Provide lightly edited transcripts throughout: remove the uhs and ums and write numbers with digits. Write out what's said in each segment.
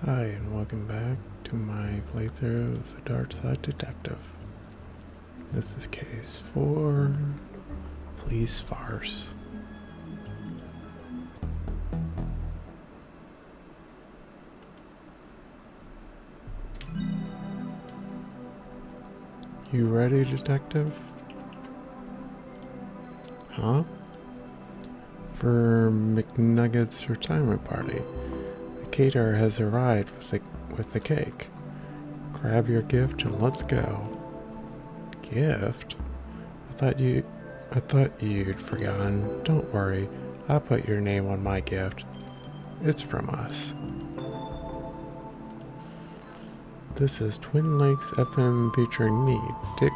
Hi, and welcome back to my playthrough of the Darkside Detective. This is case 4, Police Farce. You ready, detective? Huh? For McNugget's retirement party. The caterer has arrived with the cake. Grab your gift and let's go. Gift? I thought you'd forgotten. Don't worry, I'll put your name on my gift. It's from us. This is Twin Lakes FM featuring me, Dick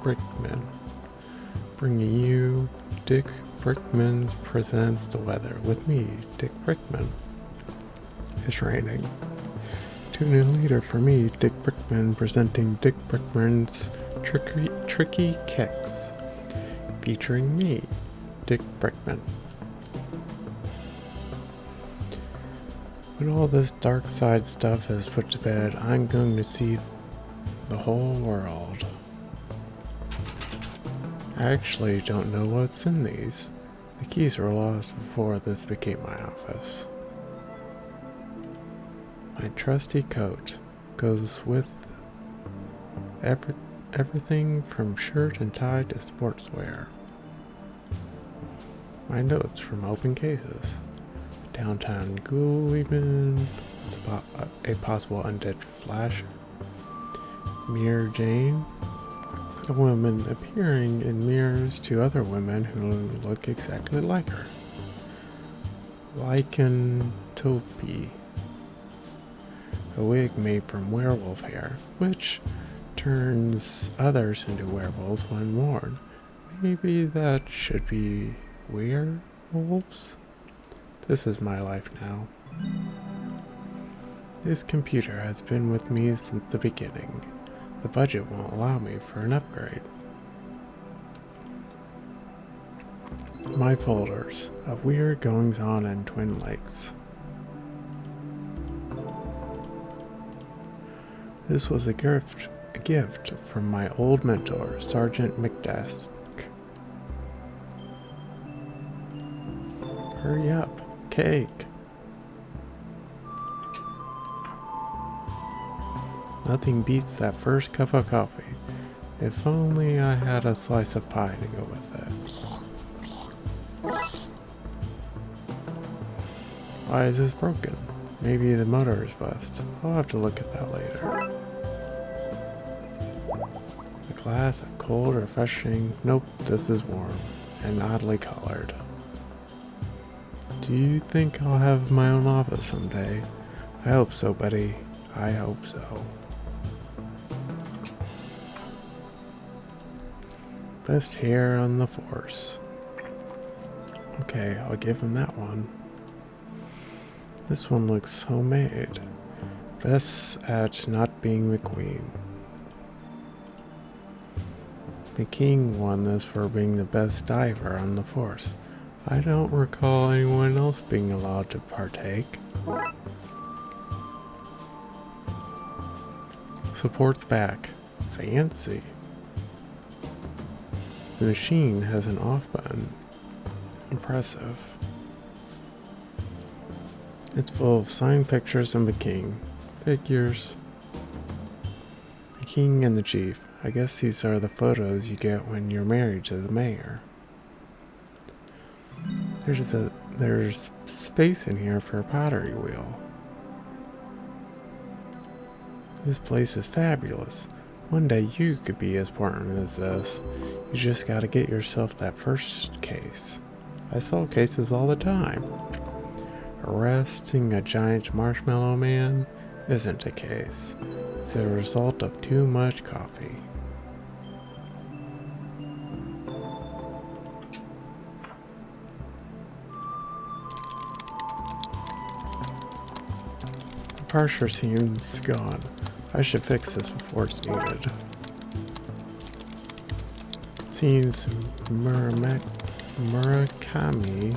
Brickman. Bringing you Dick Brickman Presents the Weather with me, Dick Brickman. It's raining. Tune in later for me, Dick Brickman, presenting Dick Brickman's Tricky Kicks. Featuring me, Dick Brickman. When all this dark side stuff is put to bed, I'm going to see the whole world. I actually don't know what's in these. The keys were lost before this became my office. My trusty coat goes with everything from shirt and tie to sportswear. My notes from open cases. Downtown Ghouliman, a possible undead flasher. Mirror Jane, a woman appearing in mirrors to other women who look exactly like her. Lycanthropy, a wig made from werewolf hair, which turns others into werewolves when worn. Maybe that should be werewolves? This is my life now. This computer has been with me since the beginning. The budget won't allow me for an upgrade. My folders of weird goings on in Twin Lakes. This was a gift from my old mentor, Sergeant McDesk. Hurry up. Cake. Nothing beats that first cup of coffee. If only I had a slice of pie to go with it. Why is this broken? Maybe the motor is bust. I'll have to look at that later. A glass of cold, refreshing. Nope, this is warm and oddly colored. Do you think I'll have my own office someday? I hope so, buddy. I hope so. Best hair on the force. Okay, I'll give him that one. This one looks homemade. Best at not being the queen. The king won this for being the best diver on the force. I don't recall anyone else being allowed to partake. Supports back. Fancy. The machine has an off button. Impressive. It's full of signed pictures of the king. Figures. The king and the chief. I guess these are the photos you get when you're married to the mayor. There's space in here for a pottery wheel. This place is fabulous. One day you could be as important as this. You just gotta get yourself that first case. I solve cases all the time. Arresting a giant marshmallow man isn't a case. It's a result of too much coffee. The parser seems gone. I should fix this before it's needed. Seems Murakami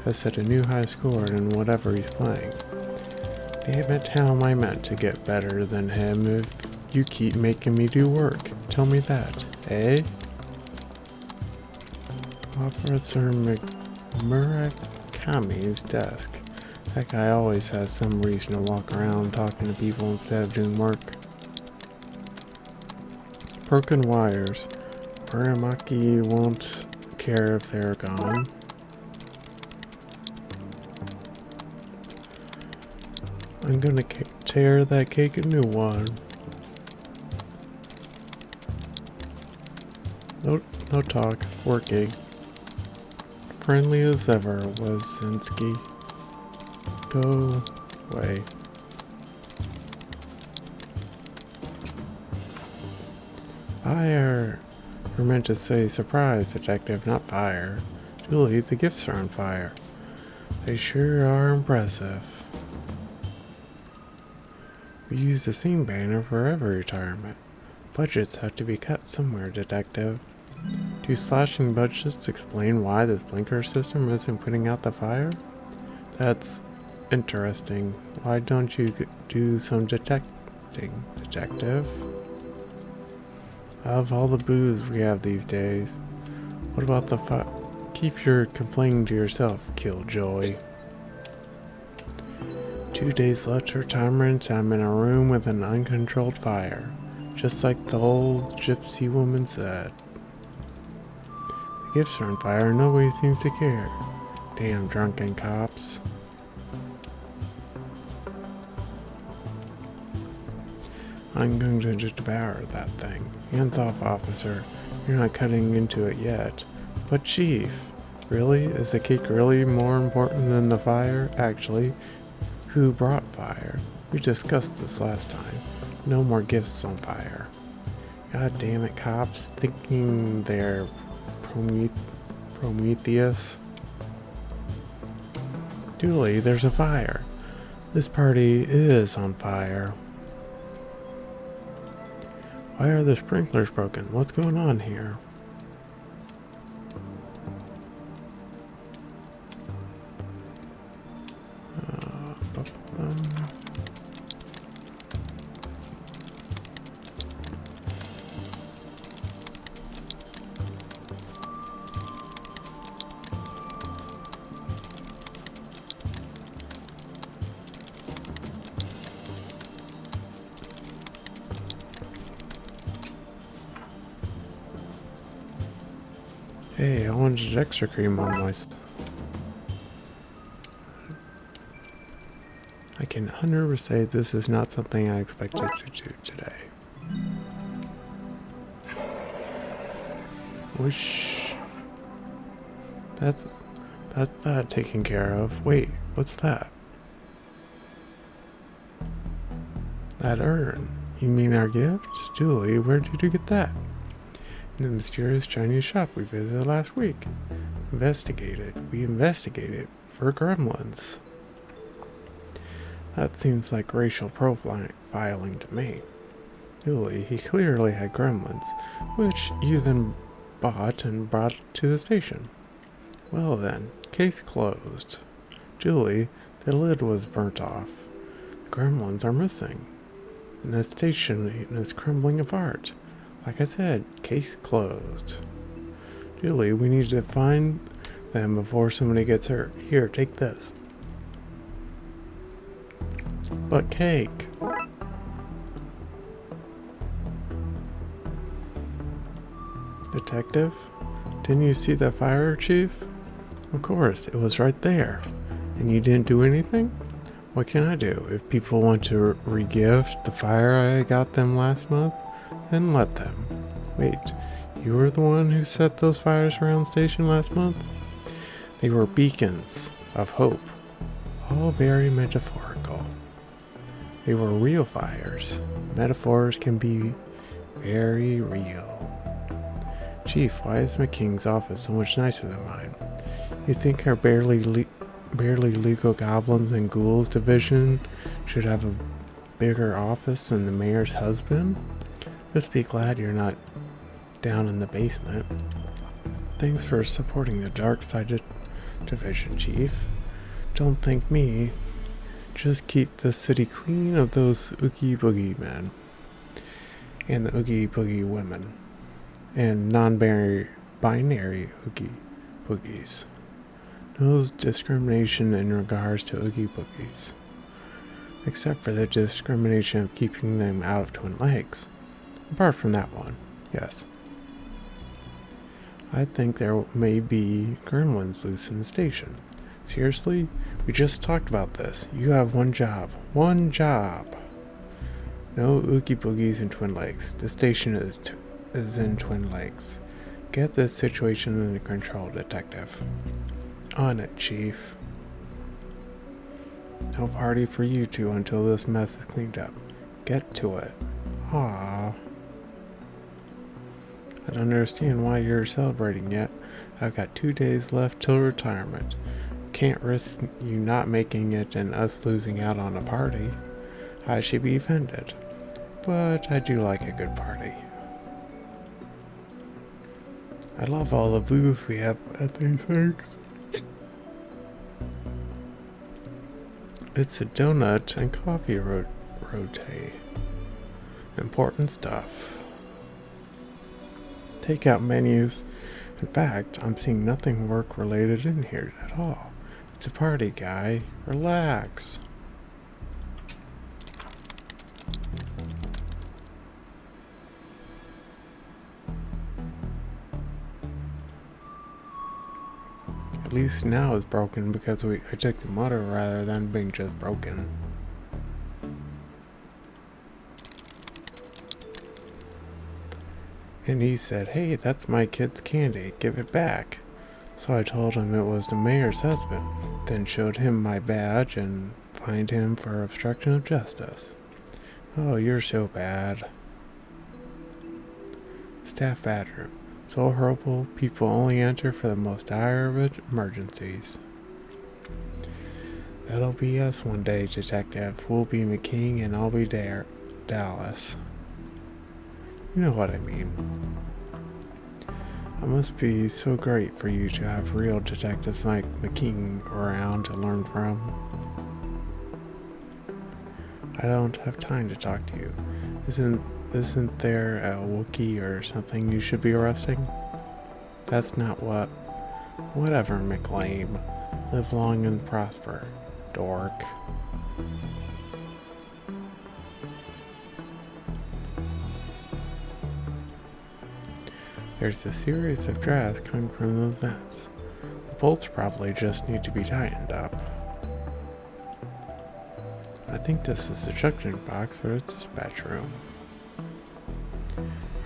has set a new high score in whatever he's playing. Damn it, how am I meant to get better than him if you keep making me do work? Tell me that, eh? Officer Murakami's desk. That guy always has some reason to walk around talking to people instead of doing work. Broken wires. Muramaki won't care if they're gone. I'm gonna tear that cake a new one. No talk. Working. Friendly as ever, Wazinski. Go away. Fire! You're meant to say surprise, detective, not fire. Julie, the gifts are on fire. They sure are impressive. We use the same banner for every retirement. Budgets have to be cut somewhere, detective. Do slashing budgets explain why this blinker system isn't putting out the fire? That's interesting. Why don't you do some detecting, detective? Of all the booze we have these days, what about the fire? Keep your complaining to yourself, Killjoy. 2 days left to retirement. I'm in a room with an uncontrolled fire, just like the old gypsy woman said. The gifts are on fire and nobody seems to care. Damn drunken cops. I'm going to devour that thing. Hands off, officer. You're not cutting into it yet. But chief, really? Is the cake really more important than the fire? Actually, who brought fire? We discussed this last time. No more gifts on fire. God damn it, cops, thinking they're Prometheus. Julie, there's a fire. This party is on fire. Why are the sprinklers broken? What's going on here? Hey, I wanted extra cream on my... I can 100% say this is not something I expected to do today. Whoosh. That's that taken care of. Wait, what's that? That urn. You mean our gift? Julie, where did you get that? In the mysterious Chinese shop we visited last week. We investigated for gremlins. That seems like racial profiling to me. Julie, he clearly had gremlins, which you then bought and brought to the station. Well then, case closed. Julie, the lid was burnt off. The gremlins are missing. And the station is crumbling apart. Like I said, case closed. Julie, we need to find them before somebody gets hurt. Here, take this. But cake. Detective? Didn't you see the fire chief? Of course, it was right there. And you didn't do anything? What can I do? If people want to re-gift the fire I got them last month, then let them. Wait, you were the one who set those fires around the station last month? They were beacons of hope. All very metaphorical. They were real fires. Metaphors can be very real. Chief, why is McKing's office so much nicer than mine? You think our barely legal goblins and ghouls division should have a bigger office than the mayor's husband? Just be glad you're not down in the basement. Thanks for supporting the Darkside Division, Chief. Don't thank me. just keep the city clean of those oogie boogie men and the oogie boogie women and non-binary oogie boogies. No discrimination in regards to oogie boogies, except for the discrimination of keeping them out of Twin Lakes. Apart from that one, yes. I think there may be gremlins loose in the station. Seriously? We just talked about this. You have one job. One job. No oogie boogies in Twin Lakes. The station is in Twin Lakes. Get this situation under control, Detective. On it, Chief. No party for you two until this mess is cleaned up. Get to it. Aww. I don't understand why you're celebrating yet. I've got 2 days left till retirement. Can't risk you not making it and us losing out on a party. I should be offended. But I do like a good party. I love all the booths we have at these things. It's a donut and coffee rotate. Important stuff. Takeout menus. In fact, I'm seeing nothing work related in here at all. It's a party, guy. Relax. At least now it's broken because I took the motor rather than being just broken. And he said, "Hey, that's my kid's candy. Give it back." So I told him it was the mayor's husband, then showed him my badge and fined him for obstruction of justice. Oh, you're so bad. Staff bathroom. So horrible, people only enter for the most dire of emergencies. That'll be us one day, Detective. We'll be McKing and I'll be Dallas. You know what I mean. It must be so great for you to have real detectives like McKing around to learn from. I don't have time to talk to you. Isn't there a Wookiee or something you should be arresting? That's not what. Whatever, McLame. Live long and prosper, dork. There's a series of drafts coming from those vents. The bolts probably just need to be tightened up. I think this is the junction box for the dispatch room.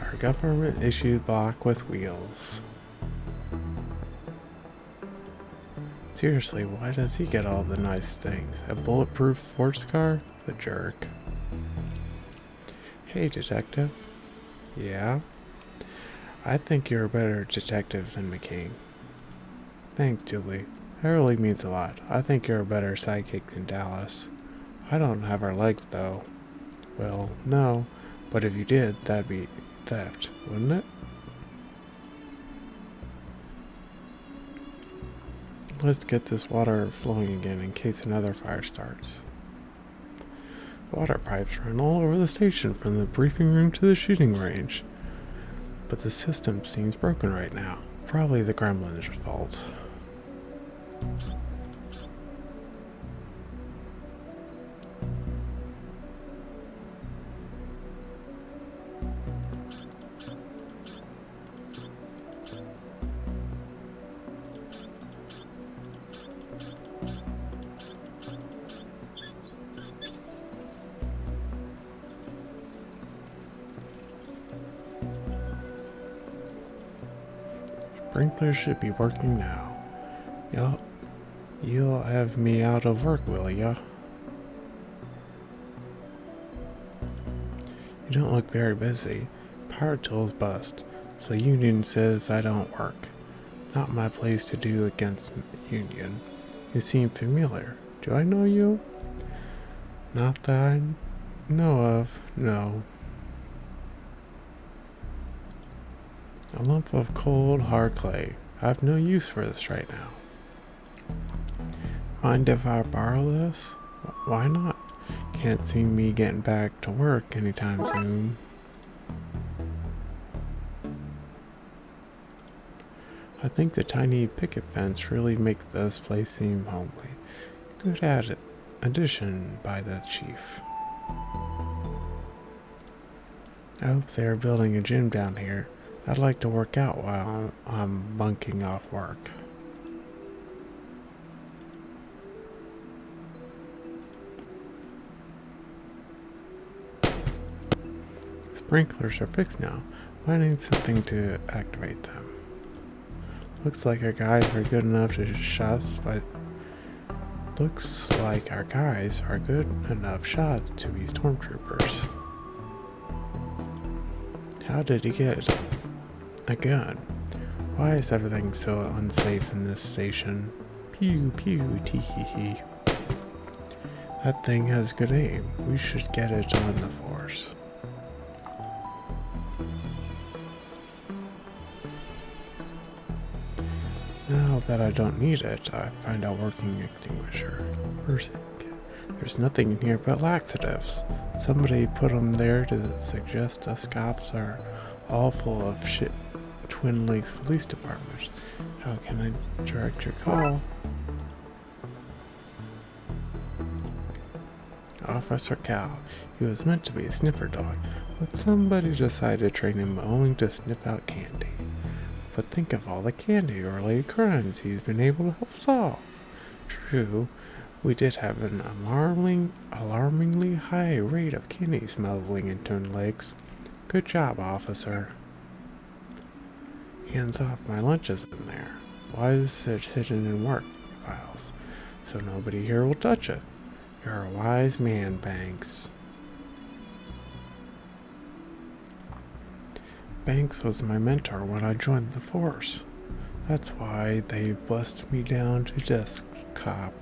Our government issued block with wheels. Seriously, why does he get all the nice things? A bulletproof sports car? The jerk. Hey, Detective. Yeah? I think you're a better detective than McKing. Thanks, Julie. That really means a lot. I think you're a better sidekick than Dallas. I don't have her legs, though. Well, no. But if you did, that'd be theft, wouldn't it? Let's get this water flowing again in case another fire starts. Water pipes run all over the station from the briefing room to the shooting range. But the system seems broken right now. Probably the gremlin's fault. Sprinklers should be working now. You'll have me out of work, will ya? You don't look very busy. Power tools bust, so union says I don't work. Not my place to do against union. You seem familiar. Do I know you? Not that I know of, no. A lump of cold, hard clay. I've no use for this right now. Mind if I borrow this? why not? Can't see me getting back to work anytime soon. I think the tiny picket fence really makes this place seem homely. Good addition by the chief. I hope they're building a gym down here. I'd like to work out while I'm bunking off work. Sprinklers are fixed now, but I need something to activate them. Looks like our guys are good enough shots to be stormtroopers. How did he get a gun? Why is everything so unsafe in this station? Pew pew tee hee hee. That thing has good aim. We should get it on the Farce. Now that I don't need it, I find a working extinguisher. There's nothing in here but laxatives. Somebody put them there to suggest us cops are all full of shit. Twin Lakes Police Department. How can I direct your call? Officer Cal. He was meant to be a sniffer dog, but somebody decided to train him only to sniff out candy. But think of all the candy-related crimes he's been able to help solve. True, we did have an alarmingly high rate of candy smuggling in Twin Lakes. Good job, officer. Hands off, my lunch is in there. Why is it hidden in work files? So nobody here will touch it. You're a wise man, Banks. Banks was my mentor when I joined the Farce. That's why they bussed me down to desk cop.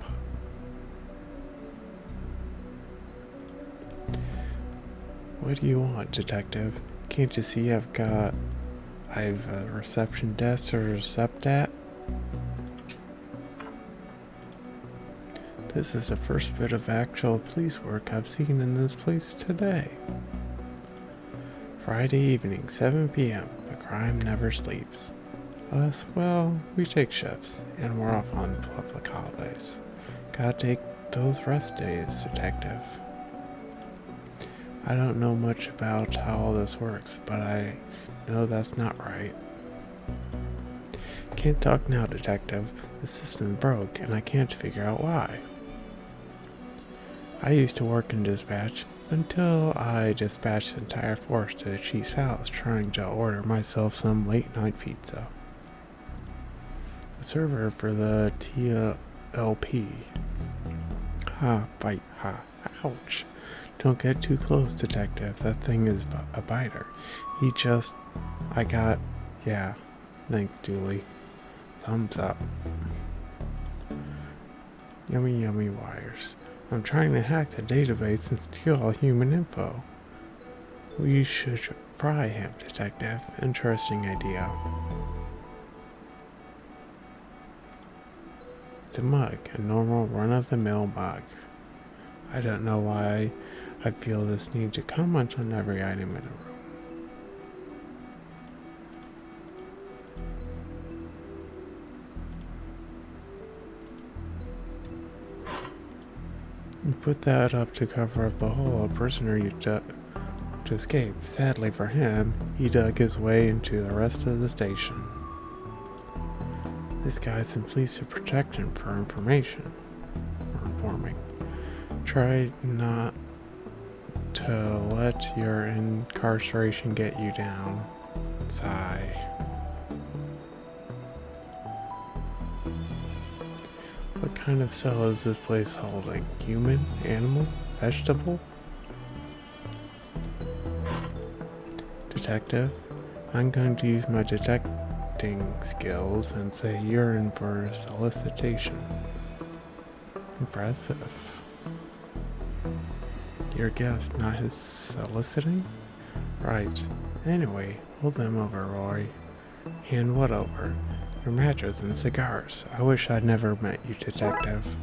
What do you want, detective? Can't you see I've a reception desk to recept at? This is the first bit of actual police work I've seen in this place today. Friday evening, 7 p.m. The crime never sleeps. Us, well, we take shifts, and we're off on public holidays. Gotta take those rest days, detective. I don't know much about how all this works, but I know that's not right. Can't talk now, detective. The system broke, and I can't figure out why. I used to work in dispatch until I dispatched the entire force to the chief's house trying to order myself some late-night pizza. The server for the TLP. Ouch. Don't get too close, detective. That thing is a biter. Yeah. Thanks, Dooley. Thumbs up. Yummy, yummy wires. I'm trying to hack the database and steal all human info. We should fry him, detective. Interesting idea. It's a mug, a normal run-of-the-mill mug. I don't know why I feel this need to comment on every item in the room. You put that up to cover up the hole a prisoner you to escape. Sadly for him, he dug his way into the rest of the station. This guy's in police to protect him for informing. Try not to let your incarceration get you down. Sigh. What kind of cell is this place holding? Human? Animal? Vegetable? Detective, I'm going to use my detecting skills and say you're in for solicitation. Impressive. Your guest, not his soliciting? Right. Anyway, hold them over, Roy. Hand what over? Your mattress and cigars. I wish I'd never met you, detective.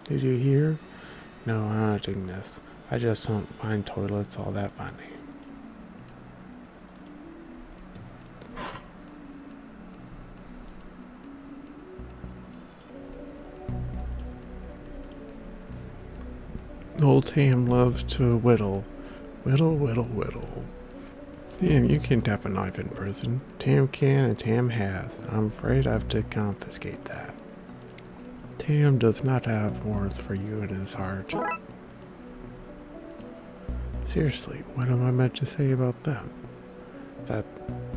Did you hear? No, I'm not doing this. I just don't find toilets all that funny. Old Tam loves to whittle. Whittle, whittle, whittle. Damn, you can't have a knife in prison. Tam can and Tam has. I'm afraid I have to confiscate that. Tam does not have warmth for you in his heart. Seriously, what am I meant to say about them? That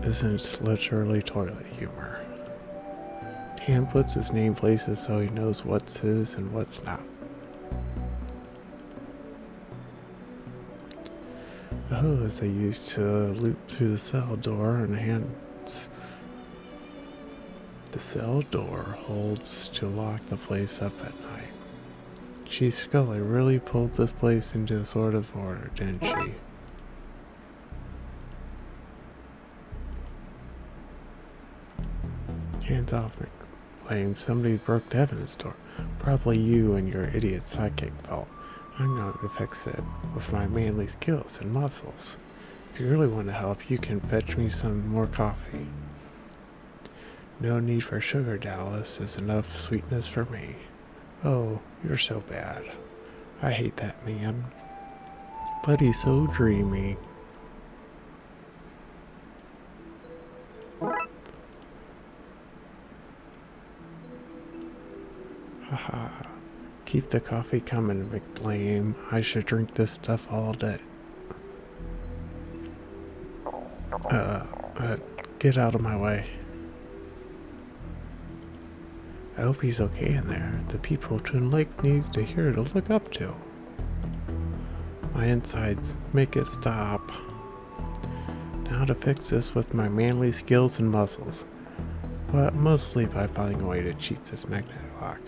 isn't literally toilet humor. Tam puts his name places so he knows what's his and what's not. The hose they use to loop through the cell door and hands. The cell door holds to lock the place up at night. Chief Scully really pulled this place into sort of order, didn't she? Hands off, McLean. Somebody broke the evidence door. Probably you and your idiot sidekick fault. I'm going to fix it with my manly skills and muscles. If you really want to help, you can fetch me some more coffee. No need for sugar, Dallas. Is enough sweetness for me. Oh, you're so bad. I hate that man. But he's so dreamy. Haha. Keep the coffee coming, McLean. I should drink this stuff all day. Get out of my way. I hope he's okay in there. The people of Twin Lakes need to hear to look up to. My insides, make it stop. Now to fix this with my manly skills and muscles. But mostly by finding a way to cheat this magnetic lock.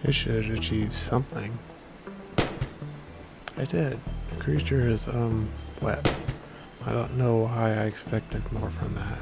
It should achieve something. I did. The creature is, wet. I don't know why I expected more from that.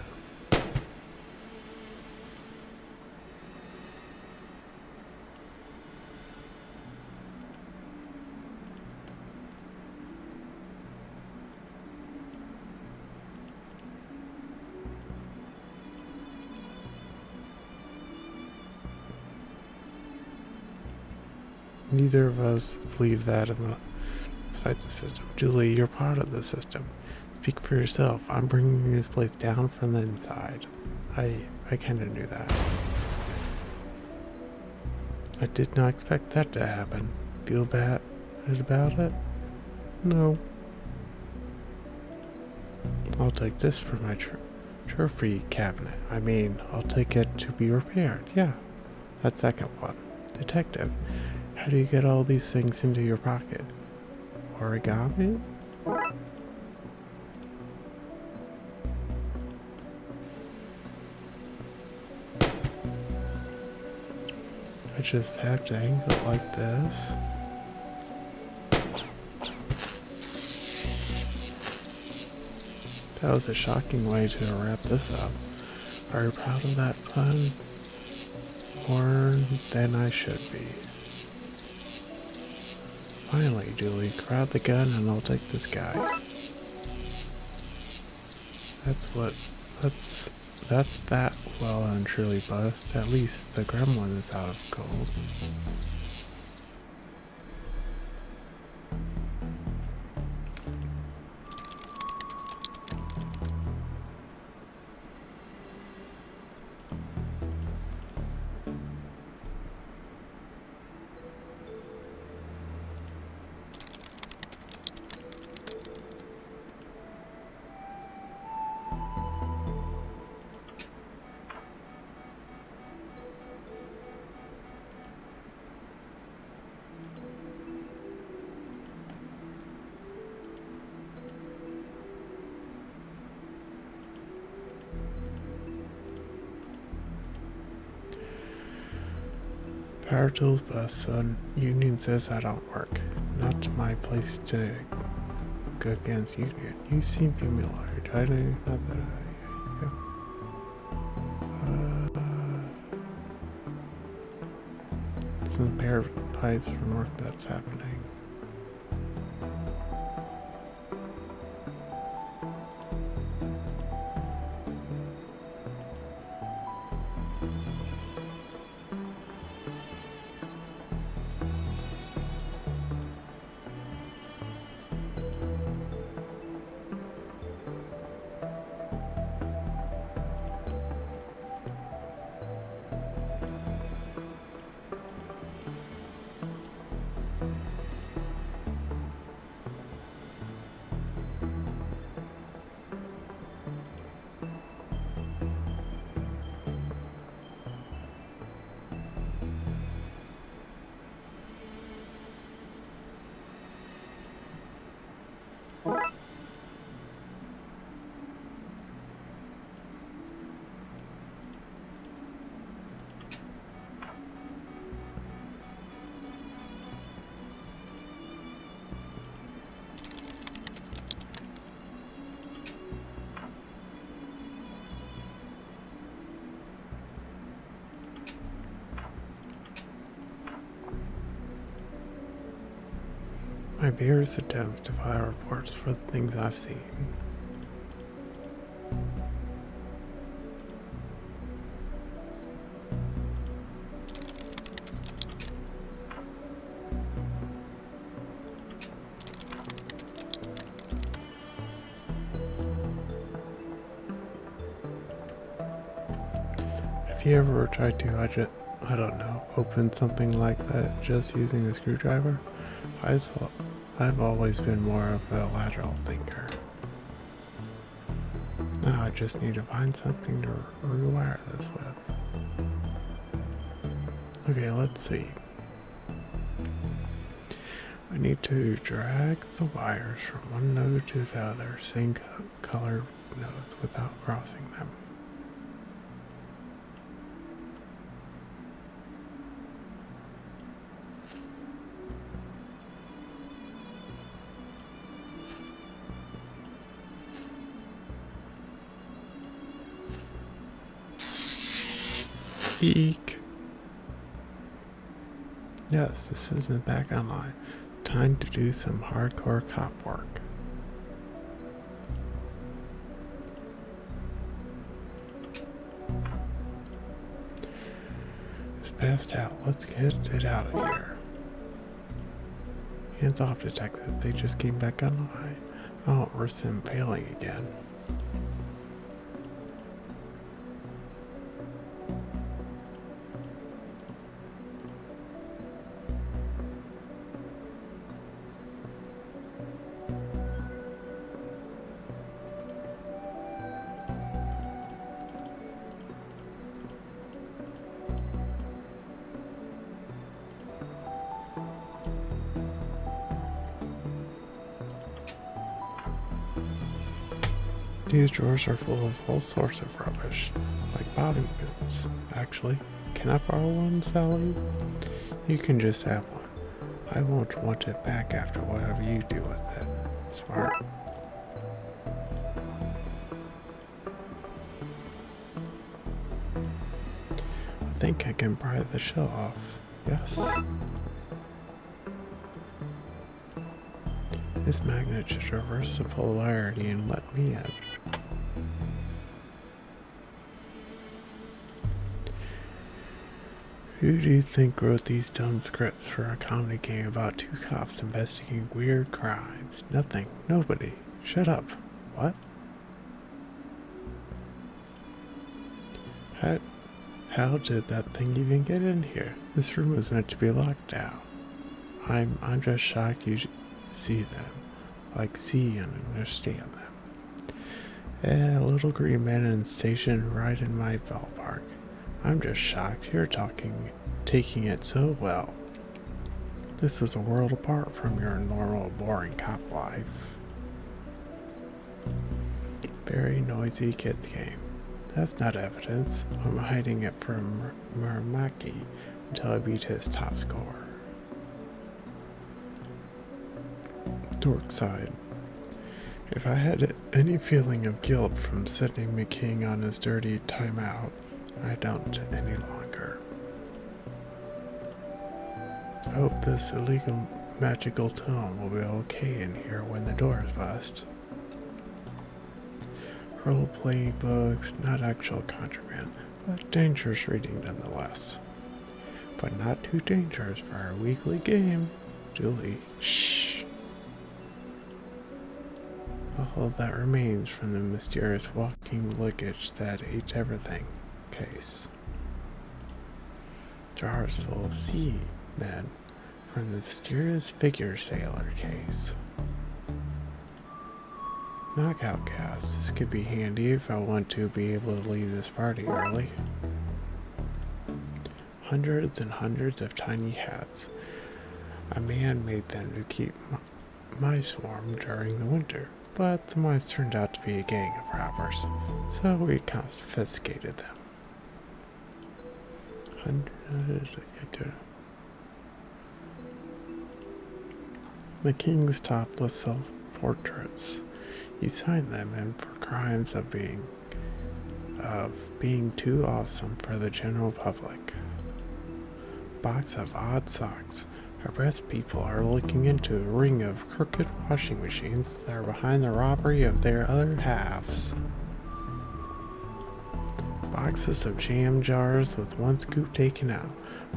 Neither of us believe that inside the system. Julie, you're part of the system. Speak for yourself. I'm bringing this place down from the inside. I kind of knew that. I did not expect that to happen. Feel bad about it? No. I'll take this for my trophy cabinet. I mean, I'll take it to be repaired. Yeah, that second one. Detective, how do you get all these things into your pocket? Origami? I just have to angle it like this. That was a shocking way to wrap this up. Are you proud of that pun? More than I should be. Finally, Julie, grab the gun and I'll take this guy. That's that well and truly bust. At least the gremlin is out of gold. Power tools bust, so union says I don't work. Not my place to go against union. You seem familiar. I know, not that I... Some pair of pipes from work that's happening. My various attempts to file reports for the things I've seen. Have you ever tried to, I don't know, open something like that just using a screwdriver? I've always been more of a lateral thinker. Now I just need to find something to rewire this with. Okay, let's see. I need to drag the wires from one node to the other, same color nodes, without crossing them. Eek. Yes, this isn't back online. Time to do some hardcore cop work. It's passed out. Let's get it out of here. Hands off, detective. They just came back online. I won't risk them failing again. These drawers are full of all sorts of rubbish, like bobby pins. Actually, can I borrow one, Sally? You can just have one. I won't want it back after whatever you do with it. Smart. I think I can pry the shell off. Yes. This magnet should reverse the polarity and let me in. Who do you think wrote these dumb scripts for a comedy game about two cops investigating weird crimes? Nothing. Nobody. Shut up. What? How did that thing even get in here? This room was meant to be locked down. I'm just shocked you see them. Like see and understand them. A little green man in station right in my ballpark. I'm just shocked you're taking it so well. This is a world apart from your normal, boring cop life. Very noisy kids game. That's not evidence. I'm hiding it from Muramaki. until I beat his top score. Darkside. If I had any feeling of guilt from sending McKing on his dirty timeout, I don't any longer. I hope this illegal magical tome will be okay in here when the door is bust. Role-playing books, not actual contraband, but dangerous reading nonetheless. But not too dangerous for our weekly game. Julie, shh. All that remains from the mysterious walking luggage that ate everything case. Jars full of sea men from the mysterious figure sailor case. Knockout gas. This could be handy if I want to be able to leave this party early. Hundreds and hundreds of tiny hats. A man made them to keep mice warm during the winter, but the mice turned out to be a gang of robbers, so we confiscated them. The king's topless self-portraits. He signed them in for crimes of being too awesome for the general public. Box of odd socks. Our best people are looking into a ring of crooked washing machines that are behind the robbery of their other halves. Boxes of jam jars with one scoop taken out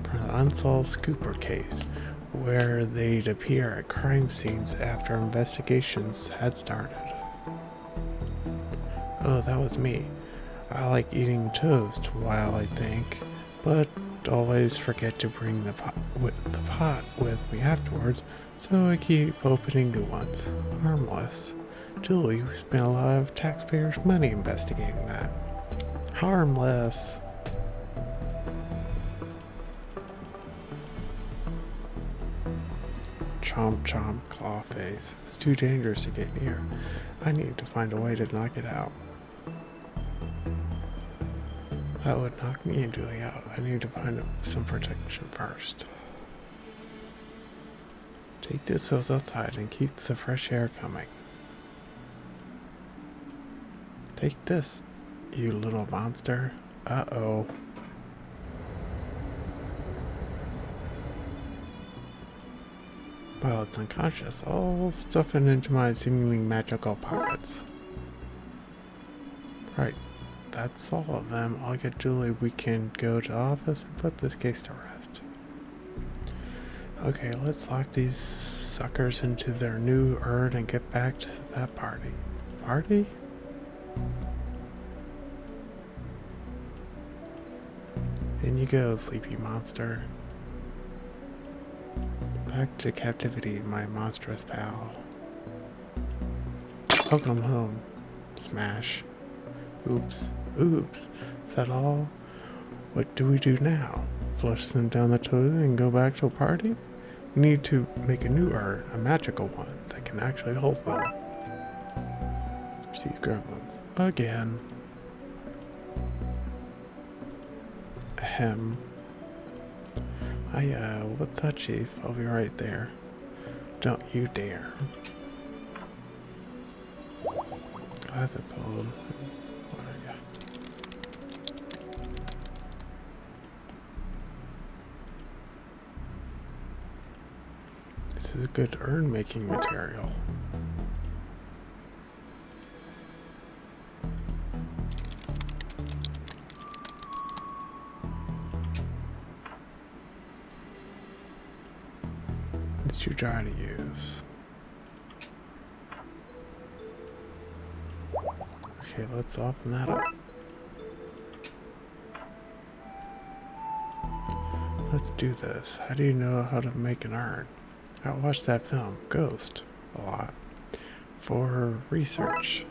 from the unsolved scooper case, where they'd appear at crime scenes after investigations had started. Oh, that was me. I like eating toast while I think, but always forget to bring the pot with me afterwards, so I keep opening new ones. Harmless. Julie, we spent a lot of taxpayers' money investigating that. Harmless. Chomp chomp, claw face. It's too dangerous to get near. I need to find a way to knock it out. That would knock me and Julie out. I need to find some protection first. Take this hose outside and keep the fresh air coming. Take this, you little monster. Uh-oh. While it's unconscious, I'll stuff it into my seemingly magical pockets. Right. That's all of them. I'll get Julie. We can go to office and put this case to rest. Okay, let's lock these suckers into their new urn and get back to that party. Party? In you go, sleepy monster. Back to captivity, my monstrous pal. Welcome home. Smash. Oops. Oops. Is that all? What do we do now? Flush them down the toilet and go back to a party? We need to make a new urn, a magical one that can actually hold them. See gremlins. Again. Ahem. What's that, Chief? I'll be right there. Don't you dare. Glass of cold. What are you? This is good urn making material. It's too dry to use. Okay, let's soften that up. Let's do this. How do you know how to make an urn? I watched that film, Ghost, a lot, for research.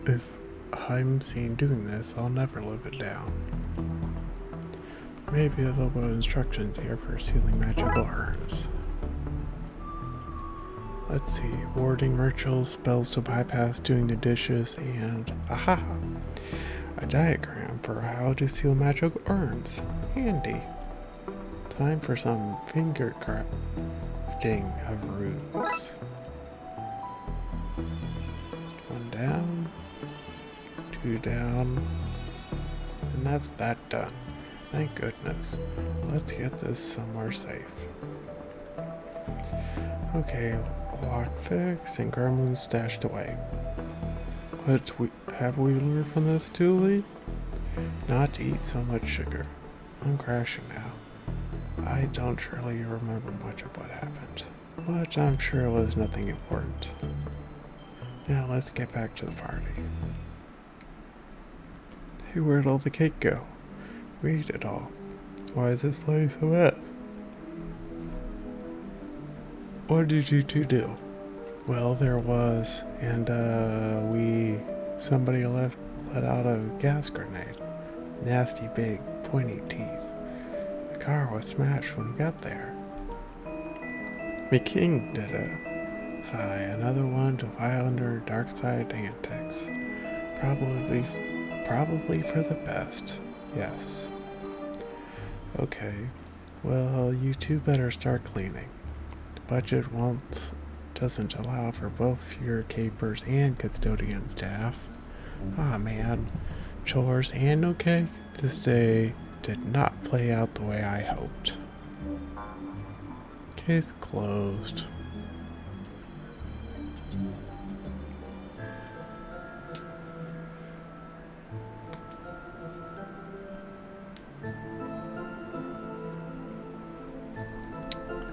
If I'm seen doing this, I'll never live it down. Maybe there'll be instructions here for sealing magical urns. Let's see, warding rituals, spells to bypass doing the dishes, and aha! A diagram for how to seal magic urns. Handy. Time for some finger crafting of runes. One down, two down, and that's that done. Thank goodness. Let's get this somewhere safe. Okay, lock fixed and gremlins stashed away. What have we learned from this, Dooley? Not to eat so much sugar. I'm crashing now. I don't really remember much of what happened, but I'm sure it was nothing important. Now let's get back to the party. Hey, where'd all the cake go? We ate it all. Why is this place a mess? What did you two do? Well, there was, and somebody let out a gas grenade. Nasty big pointy teeth. The car was smashed when we got there. McKing did it. Sigh, another one to file under Darkside antics. Probably for the best. Yes. Okay. Well, you two better start cleaning. The budget doesn't allow for both your capers and custodian staff. Ah, man. Chores and no cake? This day did not play out the way I hoped. Case closed.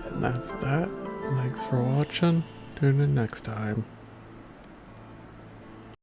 And that's that. Thanks for watching. Tune in next time.